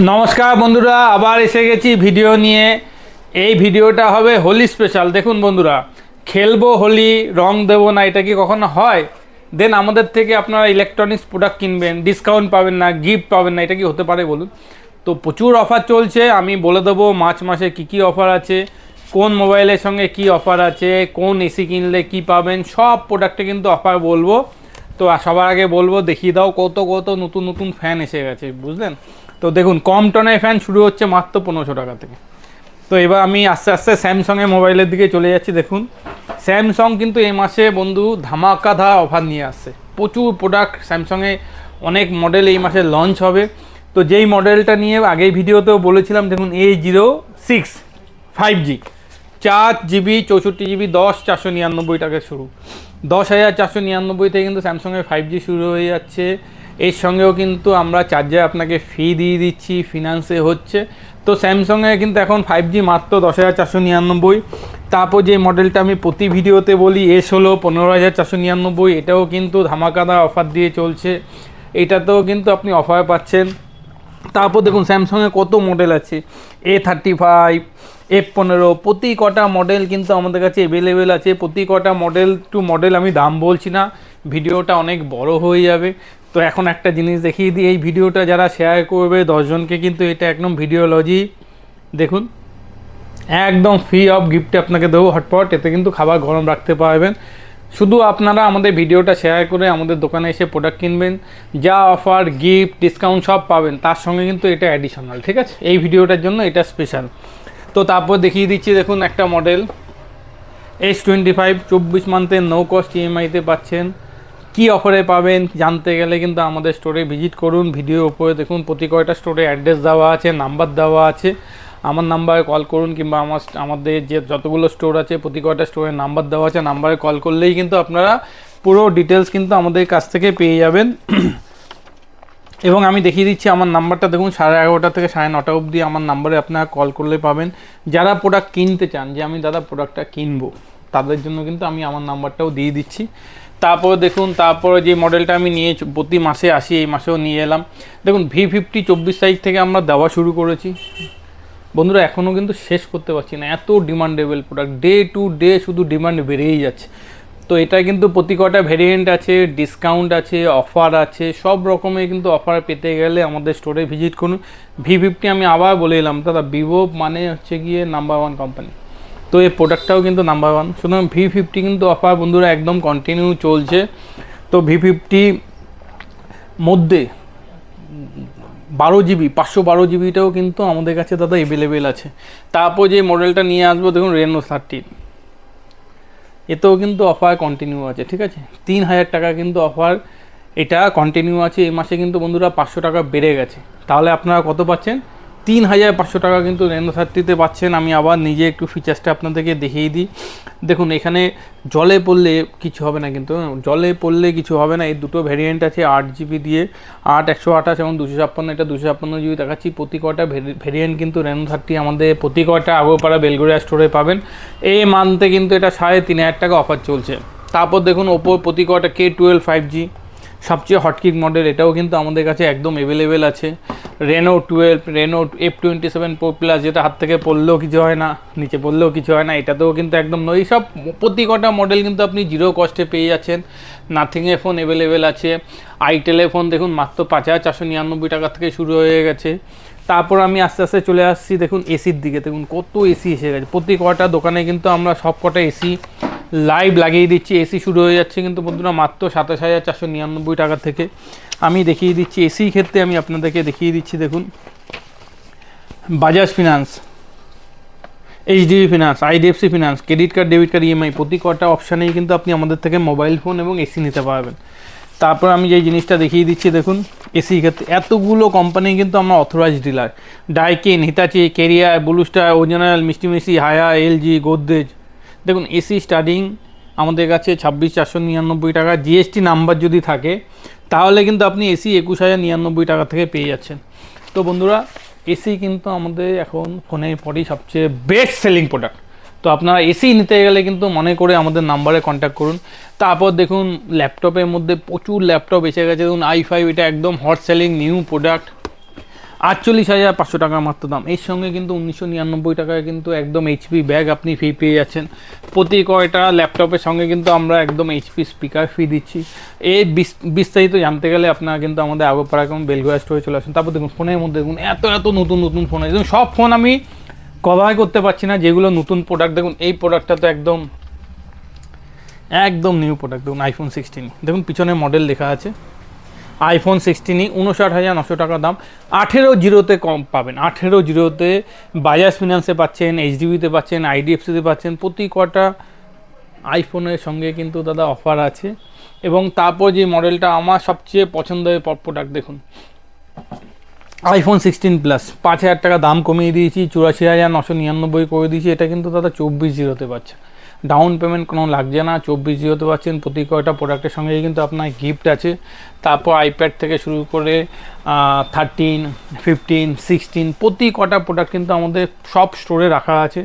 নমস্কার বন্ধুরা, আবার এসে গেছি ভিডিও নিয়ে। এই ভিডিওটা হবে হোলি স্পেশাল। দেখুন বন্ধুরা, খেলবো হোলি, রং দেবো না, এটা কি কখনো হয়? দেন আমাদের থেকে আপনারা ইলেকট্রনিক্স প্রোডাক্ট কিনবেন, ডিসকাউন্ট পাবেন না, গিফট পাবেন না, এটা কি হতে পারে বলুন? তো প্রচুর অফার চলছে। আমি বলে দেবো মার্চ মাসে কী অফার আছে, কোন মোবাইলের সঙ্গে কি অফার আছে, কোন এসি কিনলে কি পাবেন, সব প্রোডাক্টে কিন্তু অফার বলবো। তো সবার আগে বলবো দেখিয়ে দাও কত নতুন নতুন ফ্যান এসে গেছে, বুঝলেন? তো দেখুন, কম টনের ফ্যান শুরু হচ্ছে মাত্র 1500 টাকা থেকে। তো এবার আমি আস্তে আস্তে স্যামসাংয়ের মোবাইলের দিকে চলে যাচ্ছি। দেখুন, স্যামসাং কিন্তু এই মাসে বন্ধু ধামাকাধার অফার নিয়ে আসছে। প্রচুর প্রোডাক্ট স্যামসাংয়ে, অনেক মডেল এই মাসে লঞ্চ হবে। তো যেই মডেলটা নিয়ে আগেই ভিডিওতেও বলেছিলাম, দেখুন A06 5G 4GB 64GB 10,499 টাকা শুরু, 10,499 থেকে কিন্তু স্যামসাংয়ের 5G শুরু হয়ে যাচ্ছে। এর সঙ্গেও কিন্তু আমরা চার্জার আপনাকে ফ্রি দিয়ে দিচ্ছি, ফিনান্সে হচ্ছে। তো স্যামসাংয়ে কিন্তু এখন 5G মাত্র 10,499। তারপর যে মডেলটা আমি প্রতি ভিডিওতে বলি S16 15,499, এটাও কিন্তু ধামাকাদার অফার দিয়ে চলছে, এটাতেও কিন্তু আপনি অফার পাচ্ছেন। তারপর দেখুন স্যামসাংয়ে কত মডেল আছে, A35, F15, প্রতি কটা মডেল কিন্তু আমাদের কাছে অ্যাভেলেবেল আছে। প্রতি কটা মডেল টু মডেল আমি দাম বলছি না, ভিডিওটা অনেক বড় হয়ে যাবে। তো এখন একটা জিনিস দেখিয়ে দিই, এই ভিডিওটা যারা শেয়ার করবে 10 জনকে কিন্তু এটা একদম ভিডিওলজি, দেখুন একদম ফ্রি অফ গিফটে আপনাকে দেবো হটপট। এতে কিন্তু খাবার গরম রাখতে পারবেন। শুধু আপনারা আমাদের ভিডিওটা শেয়ার করে আমাদের দোকানে এসে প্রোডাক্ট কিনবেন, যা অফার গিফট ডিসকাউন্ট সব পাবেন, তার সঙ্গে কিন্তু এটা অ্যাডিশনাল, ঠিক আছে? এই ভিডিওটার জন্য এটা স্পেশাল। তো তারপর দেখিয়ে দিচ্ছি, দেখুন একটা মডেল S25 24 মান্থের নো কস্ট EMI-তে পাচ্ছেন। কি অফারে পাবেন জানতে গেলে কিন্তু আমাদের স্টোরে ভিজিট করুন। ভিডিওর উপরে দেখুন প্রতি কয়টা স্টোরে অ্যাড্রেস দেওয়া আছে, নাম্বার দেওয়া আছে। আমার নাম্বারে কল করুন, কিংবা আমাদের যে যতগুলো স্টোর আছে প্রতি কয়টা স্টোরের নাম্বার দেওয়া আছে, নাম্বারে কল করলেই কিন্তু আপনারা পুরো ডিটেলস কিন্তু আমাদের কাছ থেকে পেয়ে যাবেন। এবং আমি দেখিয়ে দিচ্ছি আমার নাম্বারটা, দেখুন 11:30 থেকে 9:30 অবধি আমার নাম্বারে আপনারা কল করলে পাবেন। যারা প্রোডাক্ট কিনতে চান, যে আমি দাদা প্রোডাক্টটা কিনবো, তাদের জন্য কিন্তু আমি আমার নাম্বারটাও দিয়ে দিচ্ছি। তারপরে দেখুন, তারপরে যে মডেলটা আমি নিয়ে প্রতি মাসে আসি, এই মাসেও নিয়ে এলাম। দেখুন V50 24 তারিখ থেকে আমরা দেওয়া শুরু করেছি বন্ধুরা, এখনও কিন্তু শেষ করতে পারছি না, এত demandable product, day to day শুধু ডিমান্ড বেড়েই যাচ্ছে। তো এটা কিন্তু প্রতি কটা ভেরিয়েন্ট আছে, ডিসকাউন্ট আছে, অফার আছে, সব রকমের কিন্তু অফার পেতে গেলে আমাদের স্টোরে ভিজিট করুন। V50 আমি আবার বলে এলাম দাদা, ভিভো মানে হচ্ছে গিয়ে নাম্বার 1 কোম্পানি, তো এই প্রোডাক্টটাও কিন্তু নাম্বার 1। সুতরাং V50 কিন্তু অফার বন্ধুরা একদম কন্টিনিউ চলছে। তো V50 মধ্যে 12GB 512GBটাও কিন্তু আমাদের কাছে দাদা অ্যাভেলেবেল আছে। তারপর যে মডেলটা নিয়ে আসবো, দেখুন Reno 13, এতেও কিন্তু অফার কন্টিনিউ আছে, ঠিক আছে? 3000 টাকা কিন্তু অফার এটা কন্টিনিউ আছে। এই মাসে কিন্তু বন্ধুরা 500 টাকা বেড়ে গেছে, তাহলে আপনারা কত পাচ্ছেন? 3500 টাকা কিন্তু Reno 30তে পাচ্ছেন। আমি আবার নিজে একটু ফিচার্সটা আপনাদেরকে দেখিয়ে দিই। দেখুন এখানে জলে পড়লে কিছু হবে না, কিন্তু জলে পড়লে কিছু হবে না। এই দুটো ভ্যারিয়েন্ট আছে 8GB দিয়ে, 8 128 এবং 256। এটা 256GB দেখাচ্ছি। প্রতি কটা ভ্যারিয়েন্ট কিন্তু Reno 30 আমাদের প্রতি কটা আগরপাড়া বেলগড়িয়া স্টোরে পাবেন। এই মান্থে কিন্তু এটা 3500 টাকা অফার চলছে। তারপর দেখুন ওপো প্রতি কটা K12 5G সবচেয়ে হটকিক মডেল, এটাও কিন্তু আমাদের কাছে একদম অ্যাভেলেবেল আছে। Reno 12, Reno F27 Pro Plus, যেটা হাত থেকে পড়লেও কিছু হয় না, নিচে পড়লেও কিছু হয় না, এটাতেও কিন্তু একদম নয়। সব প্রতি কটা মডেল কিন্তু আপনি জিরো কস্টে পেয়ে যাচ্ছেন। নাথিংয়ের ফোন অ্যাভেলেবেল আছে। আইটেলের ফোন দেখুন মাত্র 5,499 টাকা থেকে শুরু হয়ে গেছে। তারপর আমি আস্তে আস্তে চলে আসছি দেখুন এসির দিকে। দেখুন কত এসি এসে গেছে, প্রতি কটা দোকানে কিন্তু আমরা সব কটা এসি লাইভ লাগিয়ে দিচ্ছি। এসি শুরু হয়ে যাচ্ছে কিন্তু বন্ধুরা মাত্র 27,499 টাকা থেকে। আমি দেখিয়ে দিচ্ছি এসির ক্ষেত্রে, আমি আপনাদেরকে দেখিয়ে দিচ্ছি। দেখুন Bajaj finance, HDB finance, IDFC finance, credit card, debit card, EMI, প্রতি কটা অপশানেই কিন্তু আপনি আমাদের থেকে মোবাইল ফোন এবং এসি নিতে পারবেন। তারপর আমি যেই জিনিসটা দেখিয়ে দিচ্ছি, দেখুন এসির ক্ষেত্রে এতগুলো কোম্পানি কিন্তু আমরা authorise dealer, Daikin, Hitachi, Carrier, Blue Star, original, মিষ্টি, হায়া, LG, গোদরেজ। দেখুন এসি স্টার্টিং আমাদের কাছে 26,499 টাকা। GST নাম্বার যদি থাকে তাহলে কিন্তু আপনি এসি 21,099 টাকা থেকে পেয়ে যাচ্ছেন। তো বন্ধুরা এসি কিন্তু আমাদের এখন ফোনের পরেই সবচেয়ে বেস্ট সেলিং প্রোডাক্ট। তো আপনারা এসি নিতে গেলে কিন্তু মনে করে আমাদের নাম্বারে কন্ট্যাক্ট করুন। তারপর দেখুন ল্যাপটপের মধ্যে প্রচুর ল্যাপটপ এসে গেছে। দেখুন i5, এটা একদম হট সেলিং নিউ প্রোডাক্ট। 48,500 টাকা মাত্র দাম। এর সঙ্গে কিন্তু 1999 টাকায় কিন্তু একদম এইচপি ব্যাগ আপনি ফ্রি পেয়ে যাচ্ছেন। প্রতি কয়টা ল্যাপটপের সঙ্গে কিন্তু আমরা একদম এইচপি স্পিকার ফ্রি দিচ্ছি। এই বিস্তারিত জানতে গেলে আপনারা কিন্তু আমাদের আগরপাড়া এবং বেলগোয়া স্টোরে চলে আসুন। তারপর দেখুন ফোনের মধ্যে দেখুন এত নতুন নতুন ফোন আছে, সব ফোন আমি কভার করতে পারছি না। যেগুলো নতুন প্রোডাক্ট দেখুন, এই প্রোডাক্টটা তো একদম নিউ প্রোডাক্ট। দেখুন আইফোন 16, দেখুন পিছনে মডেল লেখা আছে আইফোন 16, 59,900 টাকা দাম। 18 কম পাবেন, 18 বাজাজ ফিনান্সে পাচ্ছেন, এইচডিবিতে পাচ্ছেন, আইডিএফসিতে পাচ্ছেন। প্রতি কটা আইফোনের সঙ্গে কিন্তু দাদা অফার আছে। এবং তারপর যে মডেলটা আমার সবচেয়ে পছন্দের প্রোডাক্ট দেখুন আইফোন 16 প্লাস, 5,000 টাকা দাম কমিয়ে দিয়েছি, 84,999 করে দিয়েছি। এটা কিন্তু দাদা 24,000 পাচ্ছে, ডাউন পেমেন্ট কোনো লাগছে না, 24,000 পাচ্ছেন। প্রতি কয়টা প্রোডাক্টের সঙ্গে কিন্তু আপনার গিফট আছে। তারপর আইপ্যাড থেকে শুরু করে 13, 15, 16 প্রতি কটা প্রোডাক্ট কিন্তু আমাদের সব স্টোরে রাখা আছে।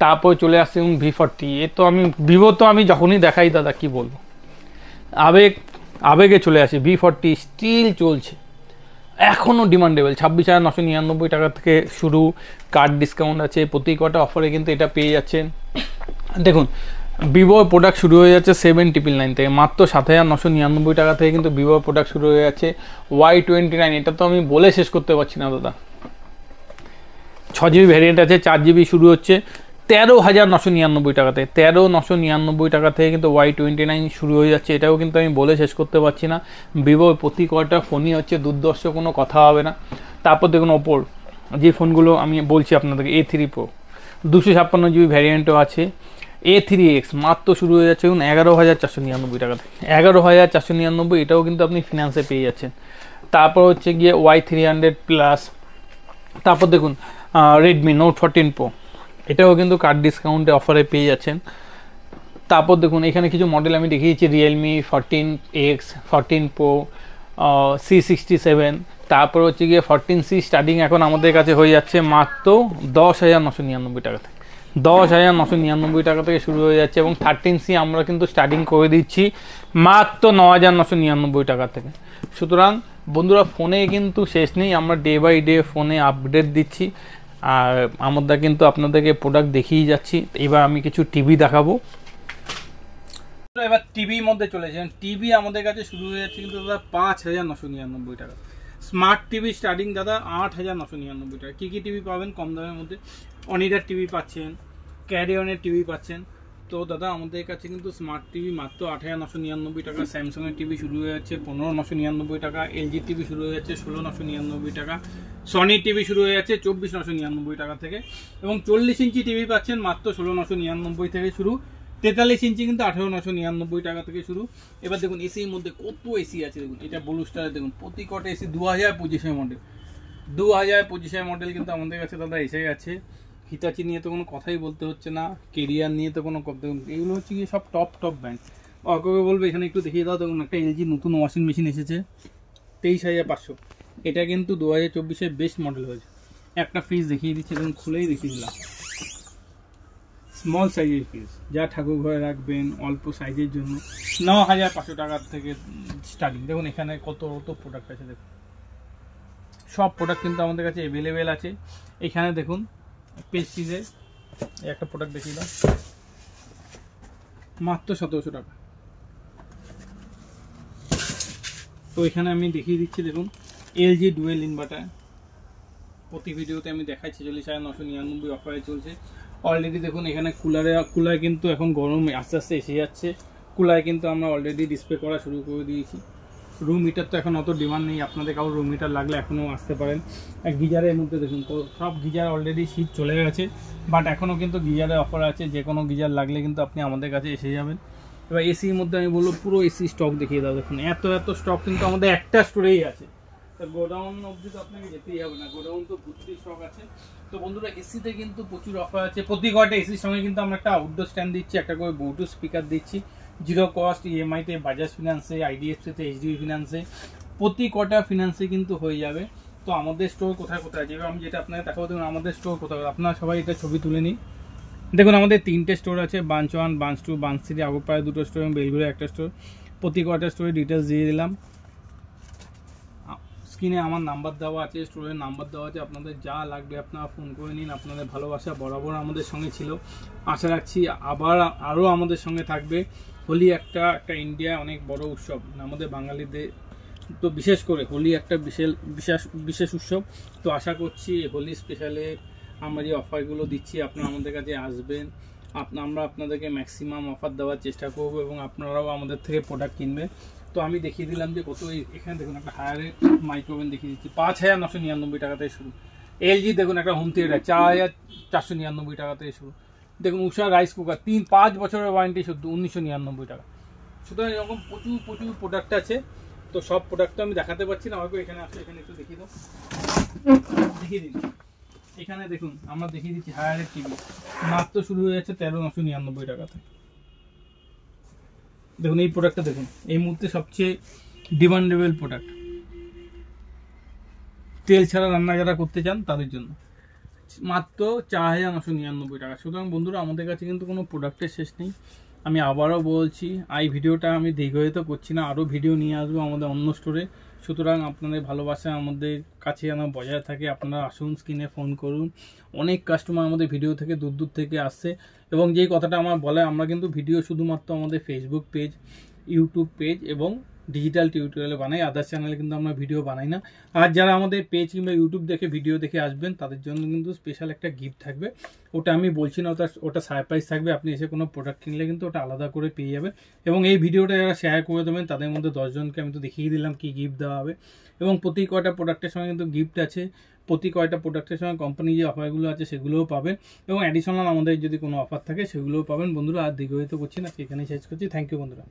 তারপর চলে আসছে V40। এ তো আমি ভিভো তো আমি যখনই দেখাই দাদা কি বলবো, আবেগে চলে আসে। V40 স্টিল চলছে, এখনও ডিমান্ডেবল। 26,999 টাকা থেকে শুরু, কার্ড ডিসকাউন্ট আছে। প্রতি কটা অফারে কিন্তু এটা পেয়ে যাচ্ছেন। দেখুন ভিভোর প্রোডাক্ট শুরু হয়ে যাচ্ছে 7,999 থেকে, মাত্র 7,999 টাকা থেকে কিন্তু ভিভোর প্রোডাক্ট শুরু হয়ে যাচ্ছে। Y29, এটা তো আমি বলে শেষ করতে পারছি না দাদা। 6GB ভ্যারিয়েন্ট আছে, 4GB শুরু হচ্ছে 13,999 টাকাতে। 13,999 টাকা থেকে কিন্তু Y29 শুরু হয়ে যাচ্ছে। এটাও কিন্তু আমি বলে শেষ করতে পারছি না। ভিভোর প্রতি কয়টা ফোনই হচ্ছে দুর্দর্শ, কোনো কথা হবে না। তারপর দেখুন ওপোর যে ফোনগুলো আমি বলছি আপনাদেরকে, A3 Pro 256GB ভ্যারিয়েন্টও আছে। A3X মাত্র শুরু হয়ে যাচ্ছে 11,499 টাকাতে, 11,499। এটাও কিন্তু আপনি ফিনান্সে পেয়ে যাচ্ছেন। তারপর হচ্ছে গিয়ে Y300 প্লাস। তারপর দেখুন রেডমি নোট 14 Pro, এটাও কিন্তু কার্ড ডিসকাউন্টে অফারে পেয়ে যাচ্ছেন। তারপর দেখুন এখানে কিছু মডেল আমি দেখিয়েছি, রিয়েলমি 14X, 14 Pro, C67। তারপর হচ্ছে গিয়ে 14C স্টার্টিং এখন আমাদের কাছে হয়ে যাচ্ছে মাত্র 10,999 টাকা থেকে, 10,999 টাকা থেকে শুরু হয়ে যাচ্ছে। এবং 13C আমরা কিন্তু স্টার্টিং করে দিচ্ছি মাত্র 9,999 টাকা থেকে। সুতরাং বন্ধুরা ফোনে কিন্তু শেষ নেই, আমরা ডে বাই ডে ফোনে আপডেট দিচ্ছি। আর আমরা কিন্তু আপনাদেরকে প্রোডাক্ট দেখিয়ে যাচ্ছি। এবার আমি কিছু টিভি দেখাবো। এবার টিভির মধ্যে চলে যান। টিভি আমাদের কাছে শুরু হয়ে যাচ্ছে কিন্তু দাদা 5,999 টাকা। স্মার্ট টিভি স্টার্টিং দাদা 8,999 টাকা। কী টিভি পাবেন কম দামের মধ্যে? অনিডার টিভি পাচ্ছেন, ক্যারিয়নের টিভি পাচ্ছেন। তো দাদা আমাদের কাছে কিন্তু স্মার্ট টিভি মাত্র 8,999 টাকা। স্যামসাংয়ের টিভি শুরু হয়ে যাচ্ছে 15,999 টাকা। এলজি টিভি শুরু হয়ে যাচ্ছে 16,999 টাকা। সনি টিভি শুরু হয়ে যাচ্ছে 24,999 টাকা থেকে। এবং 40 ইঞ্চি টিভি পাচ্ছেন মাত্র 16,999 থেকে শুরু। 43 ইঞ্চি কিন্তু 18,999 টাকা থেকে শুরু। এবার দেখুন এসির মধ্যে কত এসি আছে দেখুন। এটা ব্লু স্টারে দেখুন প্রতি কটা এসি 2025 মডেল, 2025 মডেল কিন্তু আমাদের কাছে দাদা এসে গেছে। হিতাচি নিয়ে তো কোনো কথাই বলতে হচ্ছে না, কেরিয়ার নিয়ে তো কোনো কথা। এগুলো হচ্ছে কি সব টপ ব্র্যান্ড। অর্ককে বলবে এখানে একটু দেখিয়ে দাও। দেখুন একটা এলজি নতুন ওয়াশিং মেশিন এসেছে 23,500। এটা কিন্তু 2024 বেস্ট মডেল হয়েছে। একটা ফ্রিজ দেখিয়ে দিচ্ছি, দেখুন খুলেই দেখিয়ে দিলাম। স্মল সাইজের ফ্রিজ, যা ঠাকুর ঘরে রাখবেন অল্প সাইজের জন্য। 9,500 টাকার থেকে স্টার্টিং। দেখুন এখানে কত প্রোডাক্ট আছে, দেখুন সব প্রোডাক্ট কিন্তু আমাদের কাছে অ্যাভেলেবেল আছে। এখানে দেখুন পেস্টিজের একটা প্রোডাক্ট দেখিয়ে দাও, মাত্র 1,700 টাকা। তো এখানে আমি দেখিয়ে দিচ্ছি দেখুন এলজি ডুয়েল ইনভার্টার। প্রতি ভিডিওতে আমি দেখাচ্ছি 40,999 অফারে চলছে। অলরেডি দেখুন এখানে কুলার কিন্তু এখন গরম আস্তে আস্তে এসে যাচ্ছে। কুলার কিন্তু আমরা অলরেডি ডিসপ্লে করা শুরু করে দিয়েছি। রুম হিটার তো এখন অত ডিমান্ড নেই, আপনাদের কারো রুম হিটার লাগলে এখনও আসতে পারেন। গিজারের মধ্যে দেখুন সব গিজার অলরেডি শীত চলে গেছে, বাট এখনও কিন্তু গিজারের অফার আছে। যে কোনো গিজার লাগলে কিন্তু আপনি আমাদের কাছে এসে যাবেন। এবার এসির মধ্যে আমি বলবো পুরো এসি স্টক দেখিয়ে দাও। দেখুন এত স্টক কিন্তু আমাদের একটা স্টোরেই আছে। গোডাউন অবধি তো আপনাকে যেতেই হবে না, গোডাউন তো ভর্তি স্টক আছে। তো বন্ধুরা এসিতে কিন্তু প্রচুর অফার আছে। প্রতি কয়টা এসির সঙ্গে কিন্তু আমরা একটা আউটডোর স্ট্যান্ড দিচ্ছি, একটা করে ব্লুটুথ স্পিকার দিচ্ছি, জিরো কস্ট ইএমআইতে, বাজাজ ফিনান্সে, আইডিএফসিতে, এইচডিবি ফিনান্সে, প্রতি কটা ফিনান্সে কিন্তু হয়ে যাবে। তো আমাদের স্টোর কোথায় আছে এবার আমি যেটা আপনাকে দেখাবো। দেখুন আমাদের স্টোর কোথায়, আপনারা সবাই এটা ছবি তুলে নিন। দেখুন আমাদের 3টে স্টোর আছে, ব্রাঞ্চ 1, ব্রাঞ্চ 2, ব্রাঞ্চ 3, আগরপাড়ায় 2টো স্টোর এবং বেলঘুরে একটা স্টোর। প্রতি কটা স্টোরে ডিটেলস দিয়ে দিলাম। স্ক্রিনে আমার নাম্বার দেওয়া আছে, স্টোরের নাম্বার দেওয়া আছে, আপনাদের যা লাগবে আপনারা ফোন করে নিন। আপনাদের ভালোবাসা বরাবর আমাদের সঙ্গে ছিল, আশা রাখছি আবার আরও আমাদের সঙ্গে থাকবে। হোলি একটা ইন্ডিয়া অনেক বড় উৎসব আমাদের বাঙালিদের, তো বিশেষ করে হোলি একটা বিশেষ উৎসব। তো আশা করছি হোলি স্পেশালে আমরা যে অফারগুলো দিচ্ছি আপনারা আমাদের কাছে আসবেন, আমরা আপনাদেরকে ম্যাক্সিমাম অফার দেওয়ার চেষ্টা করব এবং আপনারাও আমাদের থেকে প্রোডাক্ট কিনবেন। তো আমি দেখিয়ে দিলাম যে কত, এখানে দেখুন একটা হায়ারে মাইক্রোওভেন দেখিয়ে দিচ্ছি 5,999 টাকা থেকে শুরু। এলজি দেখুন একটা হোম থিয়েটার 4,499 টাকা থেকে শুরু। দেখুন উষা রাইস কুকার 5 বছরের ওয়ারেন্টি শুধু 1,999 টাকা। সুতরাং এরকম প্রচুর প্রোডাক্ট আছে। তো সব প্রোডাক্ট আমি দেখাতে পারছি না, আমাকে এখানে আসলে এখানে একটু দেখিয়ে দাও, দেখিয়ে দিন। এখানে দেখুন আমরা দেখিয়ে দিচ্ছি হায়ারের টিভি মাত্র শুরু হয়ে যাচ্ছে 13,999 টাকাতে। দেখুন এই প্রোডাক্টটা দেখুন, এই মুহূর্তে সবচেয়ে ডিমান্ডেবল প্রোডাক্ট, তেল ছাড়া রান্না যারা করতে চান তাদের জন্য মাত্র 4,999 টাকা। সুতরাং বন্ধুরা আমাদের কাছে কিন্তু কোনো প্রোডাক্টের শেষ নেই। আমি আবারও বলছি, এই ভিডিওটা আমি দীর্ঘায়িত করছি না, আরও ভিডিও নিয়ে আসবো আমাদের অন্য স্টোরে। সুতরাং আপনাদের ভালোবাসা আমাদের কাছে যেন বজায় থাকে। আপনারা আসুন, স্ক্রিনে ফোন করুন। অনেক কাস্টমার আমাদের ভিডিও থেকে দূর থেকে আসছে এবং যেই কথাটা আমার বলে, আমরা কিন্তু ভিডিও শুধুমাত্র আমাদের ফেসবুক পেজ, ইউটিউব পেজ এবং ডিজিটাল টিউটোরিয়ালে বানাই, আদার্স চ্যানেলে কিন্তু আমরা ভিডিও বানাই না। আর যারা আমাদের পেজ কিংবা ইউটিউব দেখে ভিডিও দেখে আসবেন তাদের জন্য কিন্তু স্পেশাল একটা গিফট থাকবে। ওটা আমি বলছি না, ওটা সারপ্রাইজ থাকবে। আপনি এসে কোনো প্রোডাক্ট কিনলে কিন্তু ওটা আলাদা করে পেয়ে যাবে। এবং এই ভিডিওটা যারা শেয়ার করে দেবেন তাদের মধ্যে 10 জনকে আমি তো দেখিয়ে দিলাম কি গিফট দেওয়া হবে। এবং প্রতি কয়টা প্রোডাক্টের সঙ্গে কিন্তু গিফট আছে, প্রতি কয়টা প্রোডাক্টের সঙ্গে কোম্পানি যে অফারগুলো আছে সেগুলোও পাবেন এবং অ্যাডিশনাল আমাদের যদি কোনো অফার থাকে সেগুলোও পাবেন। বন্ধুরা আর দীর্ঘায়িত করছি না, এখানেই শেষ করছি। থ্যাংক ইউ বন্ধুরা।